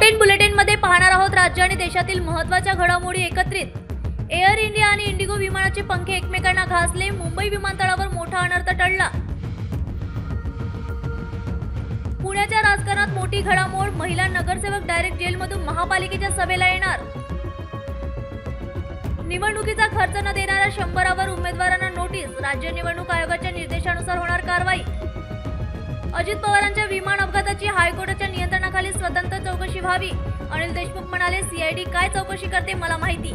Top 10 बुलेटिनमध्ये पाहणार आहोत राज्य आणि देशातील महत्त्वाच्या घडामोडी एकत्रित। एअर इंडिया आणि इंडिगो विमानाचे पंखे एकमेकांना घासले, मुंबई विमानतळावर मोठा अनर्थ टळला। पुण्याच्या राजकारणात मोठी घडामोड, महिला नगरसेवक डायरेक्ट जेलमधून महापालिकेच्या सभेला येणार। निवडणुकीचा खर्च न देणाऱ्या 100वर उमेदवारांना नोटीस, राज्य निवडणूक आयोगाच्या निर्देशानुसार होणार कारवाई। अजित पवारांच्या विमान अपघाताची हायकोर्टाच्या नियंत्रणाखाली स्वतंत्र चौकशी व्हावी, अनिल देशमुख म्हणाले, सीआयडी काय चौकशी करते मला माहिती।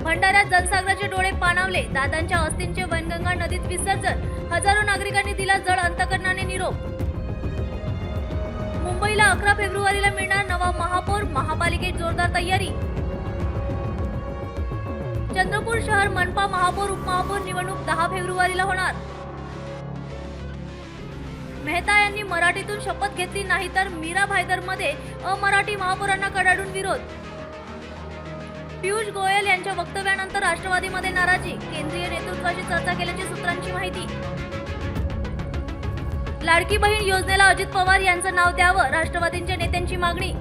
भंडाऱ्यात जलसागराचे डोळे पाणावले, दादांच्या अस्थींचे वैनगंगा नदीत विसर्जन, हजारो नागरिकांनी दिला जड अंतकरणाने निरोप। मुंबईला 11 फेब्रुवारीला मिळणार नवा महापौर, महापालिकेत जोरदार तयारी। चंद्रपूर शहर मनपा महापौर उपमहापौर निवडणूक 10 फेब्रुवारीला होणार। मेहता यांनी मराठीतून शपथ घेतली नाही तर मीरा भाईदरमध्ये अमराठी महापौरांना कडाडून विरोध। पियुष गोयल यांच्या वक्तव्यानंतर राष्ट्रवादीमध्ये नाराजी, केंद्रीय नेतृत्वाशी चर्चा केल्याची सूत्रांची माहिती। लाडकी बहीण योजनेला अजित पवार यांचं नाव द्यावं, राष्ट्रवादीच्या नेत्यांची मागणी।